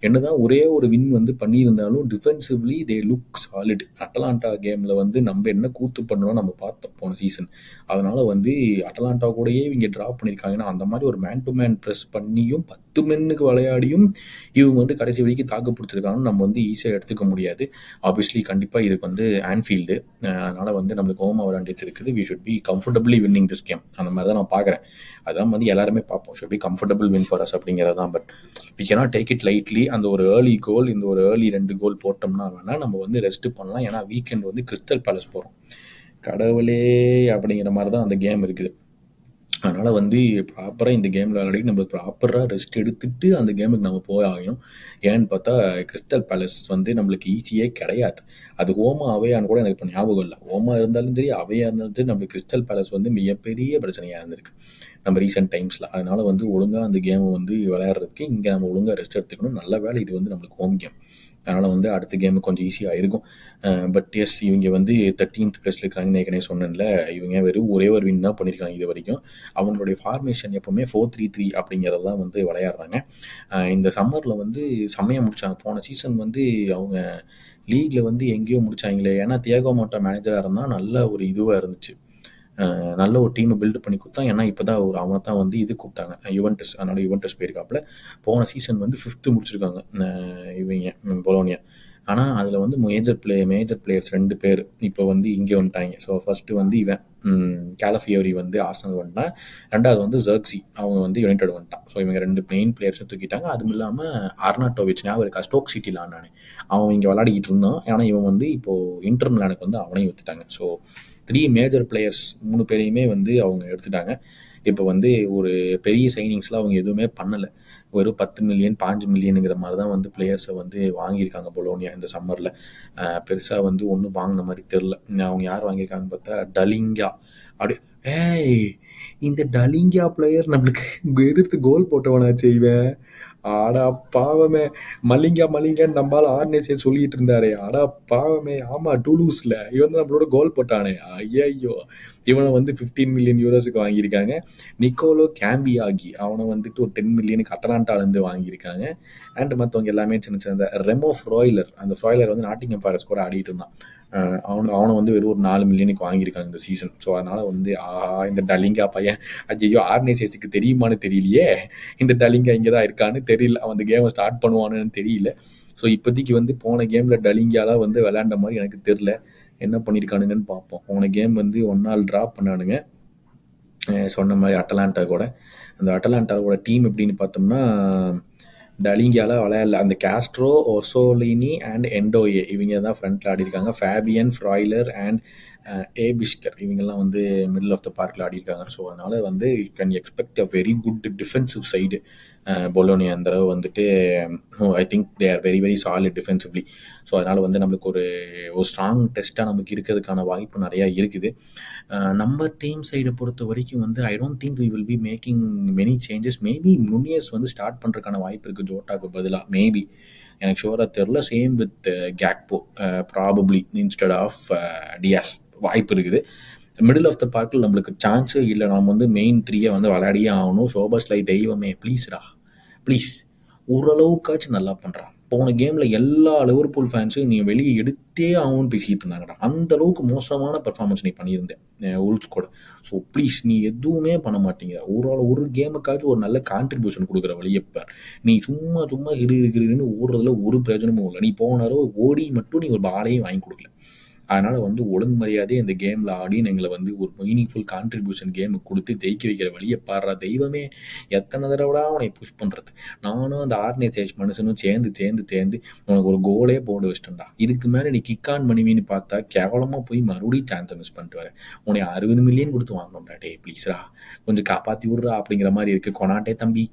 என்னதான் ஒரே ஒரு வின் வந்து பண்ணியிருந்தாலும் டிஃபென்சிவ்லி தே லுக் சாலிட். அட்டலாண்டா கேமில் வந்து நம்ம என்ன கூத்து பண்ணணும் நம்ம பார்த்தோம் போன சீசன். அதனால் வந்து அட்டலாண்டா கூடயே இவங்க ட்ரா பண்ணியிருக்காங்கன்னா, அந்த மாதிரி ஒரு மேன் டு மேன் ப்ரெஸ் பண்ணியும் மென்னுக்கு விளையாடியும் இவங்க வந்து கடைசி வரைக்கும் தாக்கு பிடிச்சிருக்காங்கன்னு நம்ம வந்து ஈஸியாக எடுத்துக்க முடியாது. ஆப்வியஸ்லி கண்டிப்பாக இதுக்கு வந்து ஆன்ஃபீல்டு, அதனால் வந்து நம்மளுக்கு ஹோம் அட்வான்டேஜ் இருக்குது. We should be comfortably winning this game. அந்த மாதிரி தான் நான் பார்க்குறேன். அதான் வந்து எல்லாருமே பார்ப்போம், should be comfortable win for us அப்படிங்கிறது தான். But we cannot take it lightly. அந்த ஒரு ஏர்லி கோல், இந்த ஒரு ஏர்லி 2 கோல் போட்டோம்னா வேணால் நம்ம வந்து ரெஸ்ட் பண்ணலாம். ஏன்னா வீக்கெண்ட் வந்து கிறிஸ்டல் பேலஸ் போகிறோம். கடவுளே அப்படிங்கிற மாதிரி தான் அந்த கேம் இருக்குது. அதனால் வந்து ப்ராப்பராக இந்த கேமில் விளையாடி நம்ம ப்ராப்பராக ரெஸ்ட் எடுத்துட்டு அந்த கேமுக்கு நம்ம போய் ஆகணும். ஏன்னு பார்த்தா கிறிஸ்டல் பேலஸ் வந்து நம்மளுக்கு ஈஸியே கிடையாது. அது ஹோமா அவையான்னு கூட எனக்கு இப்போ ஞாபகம் இல்லை. ஹோமா இருந்தாலும் சரி, அவையாக இருந்தாலும் சரி, நம்மளுக்கு கிறிஸ்டல் பேலஸ் வந்து மிகப்பெரிய பிரச்சனையாக இருந்திருக்கு நம்ம ரீசெண்ட் டைம்ஸில். அதனால் வந்து ஒழுங்காக அந்த கேமை வந்து விளையாடுறதுக்கு இங்கே நம்ம ஒழுங்காக ரெஸ்ட் எடுத்துக்கணும். நல்ல வேலை இது வந்து நம்மளுக்கு ஹோம் கேம். அதனால் வந்து அடுத்த கேமு கொஞ்சம் ஈஸியாக இருக்கும். பட் எஸ், இவங்க வந்து 13th பிளேஸில் இருக்கிறாங்கன்னு ஏற்கனவே சொன்னேன்ல. இவங்க வெறும் ஒரே ஒரு வின் தான் பண்ணியிருக்காங்க இது வரைக்கும். அவங்களுடைய ஃபார்மேஷன் எப்போவுமே 4-3-3 அப்படிங்கிறதெல்லாம் வந்து விளையாடுறாங்க. இந்த சம்மரில் வந்து செம்மையாக முடித்தாங்க. போன சீசன் வந்து அவங்க லீகில் வந்து எங்கேயோ முடித்தாங்களே. ஏன்னா தியாகோ மோட்டா மேனேஜராக இருந்தால் நல்ல ஒரு இதுவாக இருந்துச்சு. நல்ல ஒரு டீமை பில்டு பண்ணி கொடுத்தான். ஏன்னா இப்போ தான் அவனை தான் வந்து இது கூப்பிட்டாங்க, யுவென்டஸ். அதனால் யுவென்டஸ் போயிருக்காப்புல. போன சீசன் வந்து 5th முடிச்சிருக்காங்க இவங்க பொலோனியா. ஆனால் அதில் வந்து மேஜர் பிளேயர்ஸ் 2 பேர் இப்போ வந்து இங்கே வந்துட்டாங்க. ஸோ ஃபஸ்ட்டு வந்து இவன் கேலஃபியோரி வந்து ஆர்சனல் வந்துட்டான். 2வது வந்து ஜெர்க்ஸி, அவங்க வந்து யுனைடெட் வந்துட்டான். ஸோ இவங்க 2 மெயின் பிளேயர்ஸும் தூக்கிட்டாங்க. அதுவும் இல்லாமல் அர்னாட்டோவிச், ஞாபகம் இருக்கா, ஸ்டோக் சிட்டியில் ஆனானே, அவன் இங்கே விளையாடிக்கிட்டு இருந்தான். ஆனால் இவன் வந்து இப்போது இன்டர் மிலானுக்கு வந்து அவனையும் விற்றுட்டாங்க. ஸோ 3 மேஜர் பிளேயர்ஸ் 3 பேரையுமே வந்து அவங்க எடுத்துட்டாங்க. இப்போ வந்து ஒரு பெரிய சைனிங்ஸ்லாம் அவங்க எதுவுமே பண்ணலை. வெறும் 10 மில்லியன் 5 மில்லியனுங்கிற மாதிரி தான் வந்து பிளேயர்ஸை வந்து வாங்கியிருக்காங்க பொலோனியா இந்த சம்மரில். பெருசாக வந்து ஒன்றும் வாங்கின மாதிரி தெரில. அவங்க யார் வாங்கியிருக்காங்கன்னு பார்த்தா டலிங்கா. அப்படி ஏய், இந்த டலிங்கா பிளேயர் நம்மளுக்கு எதிர்த்து கோல் போட்டவனாச்சு இவன். ஆடா பாவமே, மல்லிங்கான்னு நம்மளால ஆர்னேஸே சொல்லிட்டு இருந்தாரே. ஆடா பாவமே, ஆமா டூலூஸ்ல இவன் தான் நம்மளோட கோல் போட்டானே. ஐயோ, இவனை வந்து 15 மில்லியன் யூரோஸுக்கு வாங்கியிருக்காங்க. நிக்கோலோ கேம்பியாகி, அவனை வந்துட்டு ஒரு 10 மில்லியனுக்கு அட்டலாண்டாலேருந்து வாங்கியிருக்காங்க. அண்ட் மற்றவங்க எல்லாமே சின்ன சின்ன ரெமோ ஃப்ராய்லர், அந்த ஃப்ராய்லர் வந்து நாட்டிங்ஹாம் ஃபாரஸ்ட் கூட ஆடிட்டு இருந்தான். அவனை வந்து வெறும் ஒரு 4 மில்லியனுக்கு வாங்கியிருக்காங்க இந்த சீசன். ஸோ அதனால் வந்து இந்த டலிங்கா பையன், ஐயோ ஆர்கனைசேஷனுக்கு தெரியுமான்னு தெரியலையே, இந்த டலிங்கா இங்கே தான் இருக்கான்னு தெரியல, அவன் அந்த கேமை ஸ்டார்ட் பண்ணுவான்னு தெரியல. ஸோ இப்போதைக்கு வந்து போன கேமில் டலிங்காலாம் வந்து விளையாண்ட மாதிரி எனக்கு தெரில. என்ன பண்ணியிருக்கானுங்கன்னு பார்ப்போம். போன கேம் வந்து 1-0 ட்ரா பண்ணானுங்க சொன்ன மாதிரி அட்டலாண்டா கூட. அந்த அட்டலாண்டாவோட டீம் எப்படின்னு பார்த்தோம்னா, டலிங்கியால விளையாடல. அந்த காஸ்ட்ரோ, ஒசோலினி அண்ட் எண்டோயே இவங்க தான் ஃப்ரண்ட்டில் ஆடிருக்காங்க. ஃபேபியன், ஃப்ராய்லர் அண்ட் ஏபிஸ்கர் இவங்கெல்லாம் வந்து மிடில் ஆஃப் த பார்க்கில் ஆடிருக்காங்க. ஸோ அதனால் வந்து you can expect a very good defensive side Bologna. அந்த தடவை வந்துட்டு I think they are very very solid defensively. So அதனால் வந்து நம்மளுக்கு ஒரு ஸ்ட்ராங் டெஸ்ட்டாக நமக்கு இருக்கிறதுக்கான வாய்ப்பு நிறையா இருக்குது. நம்ம டீம் சைடை பொறுத்த வரைக்கும் வந்து I don't think we will be making many changes. Maybe Nunez வந்து ஸ்டார்ட் பண்ணுறதுக்கான வாய்ப்பு இருக்குது ஜோட்டாக்கு பதிலாக. மேபி, எனக்கு ஷோராக தெரில. Same with Gakpo probably instead of Diaz வாய்ப்பு இருக்குது. மிடில் ஆஃப் த பார்க்கில் நம்மளுக்கு சான்ஸே இல்லை. நம்ம வந்து மெயின் 3 வந்து விளையாடியே ஆகணும். சோபஸ்லை தெய்வமே, ப்ளீஸ்ரா ப்ளீஸ், ஓரளவுக்காச்சும் நல்லா பண்ணுறான். போன கேமில் எல்லா லிவர்பூல் ஃபேன்ஸும் நீ வெளியே எடுத்தே ஆகும்னு பேசிக்கிட்டு இருந்தாங்கடா. அந்த அளவுக்கு மோசமான பர்ஃபார்மன்ஸ் நீ பண்ணியிருந்தேன் உல்ஸ் கூட. ஸோ ப்ளீஸ், நீ எதுவுமே பண்ண மாட்டீங்க. ஒரு கேமுக்காச்சும் ஒரு நல்ல கான்ட்ரிபியூஷன் கொடுக்குற வழியை பார். நீ சும்மா இருக்கிறன்னு ஓடுறதுல ஒரு பிரயோஜனமும் இல்லை. நீ போன தடவை ஓடி மட்டும் நீ ஒரு பாலையும் வாங்கி கொடுக்கல. அதனால் வந்து ஒழுங்கு மரியாதையே இந்த கேமில் ஆடி எங்களை வந்து ஒரு மீனிங்ஃபுல் கான்ட்ரிபியூஷன் கேமுக்கு கொடுத்து ஜெயிக்க வைக்கிற வழியை பாடுறா தெய்வமே. எத்தனை தடவைடா அவனை புஷ் பண்ணுறது. நானும் அந்த ஆர்கனைசேஷன் மனுஷனும் சேர்ந்து உனக்கு ஒரு கோலே போட்டு வச்சிட்டேன்டா. இதுக்கு மேலே நீ கிக் ஆன் பண்ணுவீன்னு பார்த்தா கேவலமாக போய் மறுபடியும் சான்ஸை மிஸ் பண்ணிட்டு வரேன். உன்னை 60 மில்லியன் கொடுத்து வாங்கணும்டா. டே ப்ளீஸ்ரா, கொஞ்சம் காப்பாற்றி விட்றா அப்படிங்கிற மாதிரி இருக்குது. கொனாட்டே தம்பி,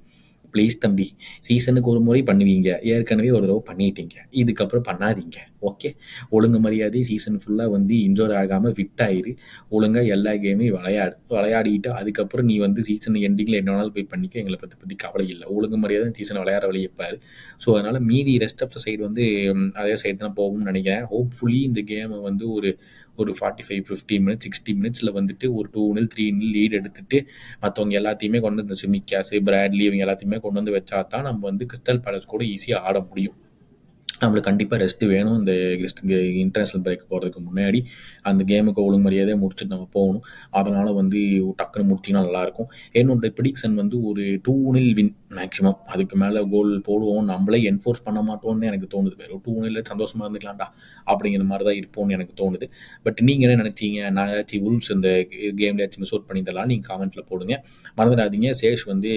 ப்ளீஸ் தம்பி, சீசனுக்கு ஒரு முறை பண்ணுவீங்க, ஏற்கனவே ஒரு தடவை பண்ணிட்டீங்க, இதுக்கப்புறம் பண்ணாதீங்க. ஓகே, ஒழுங்கு மரியாதை சீசன் ஃபுல்லாக வந்து இன்ஜோர் ஆகாமல் ஃபிட் ஆயிரு. ஒழுங்காக எல்லா கேமையும் விளையாடிட்டு அதுக்கப்புறம் நீ வந்து சீசன் எண்டிங்கில் என்ன வேணாலும் போய் பண்ணிக்க. எங்களை பற்றி கவலை இல்லை. ஒழுங்கு மரியாதை சீசன் விளையாட வழியப்பாரு. ஸோ அதனால் மீதி ரெஸ்ட் ஆஃப் த சைடு வந்து அதே சைடு தான் போகும்னு நினைக்கிறேன். ஹோப்ஃபுல்லி இந்த கேமை வந்து ஒரு 45-50 மினிட்ஸ் 60 மினிட்ஸில் வந்துட்டு ஒரு 2-0 3-0 லீட் எடுத்துட்டு மற்றவங்க எல்லாத்தையுமே கொண்டு வந்து சிமிக்காஸு, பிராட்லி இவங்க எல்லாத்தையுமே கொண்டு வந்து வச்சா தான் நம்ம வந்து கிறிஸ்டல் பேலஸ் கூட ஈஸியாக ஆட முடியும். நம்மளுக்கு கண்டிப்பாக ரெஸ்ட் வேணும். இந்த இன்டர்நேஷனல் பிரேக் போகிறதுக்கு முன்னாடி அந்த கேமுக்கு ஒழுங்கு மரியாதையாக முடிச்சுட்டு நம்ம போகணும். அதனால் வந்து டக்குன்னு முடிச்சிங்கன்னா நல்லாயிருக்கும். என்னோட ப்ரிடிக்ஷன் வந்து ஒரு 2-0 வின் மேக்ஸிமம். அதுக்கு மேலே கோல் போடுவோம். நம்மளே என்ஃபோர்ஸ் பண்ண மாட்டோம்னு எனக்கு தோணுது. வெறும் 2-0 சந்தோஷமாக இருந்துக்கலாம்டா அப்படிங்கிற மாதிரி தான் இருப்போம்னு எனக்கு தோணுது. பட் நீங்கள் என்ன நினச்சிங்க? நான் ஏதாச்சும் உல்ஸ் இந்த கேமில் ஏதாச்சும் மிஸ் அவுட் பண்ணியிருந்தலாம் நீங்கள் காமெண்ட்டில் போடுங்க. மறந்துடாதீங்க, சேஷ் வந்து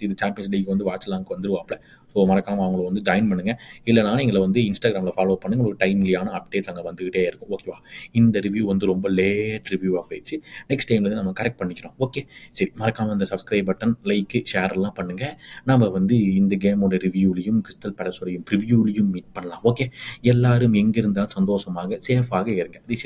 இது சாம்பியன்ஸ் லீக் வந்து வாட்ச்லாங்க்கு வந்துருவாப்ல. ஸோ மறக்காமல் அவங்கள வந்து ஜாயின் பண்ணுங்கள். இல்லைனா எங்களை வந்து இன்ஸ்டாகிராமில் ஃபாலோ பண்ணுங்க. உங்களுக்கு டைம்லியான அப்டேட்ஸ் அங்கே வந்துகிட்டே இருக்கும். ஓகேவா? இந்த ரிவ்யூ வந்து ரொம்ப லேட் ரிவ்யூவாக போயிடுச்சு. நெக்ஸ்ட் டைம்லேருந்து நம்ம கரெக்ட் பண்ணிக்கிறோம். ஓகே, சரி. மறக்காமல் இந்த சப்ஸ்கிரைப் பட்டன், லைக்கு, ஷேர்லாம் பண்ணுங்கள். நம்ம வந்து இந்த கேமோட ரிவ்யூலையும் கிறிஸ்டல் பேலஸோடையும் ப்ரிவ்யூலையும் மீட் பண்ணலாம். ஓகே, எல்லாரும் எங்கிருந்தால் சந்தோஷமாக சேஃபாக இருங்க. This is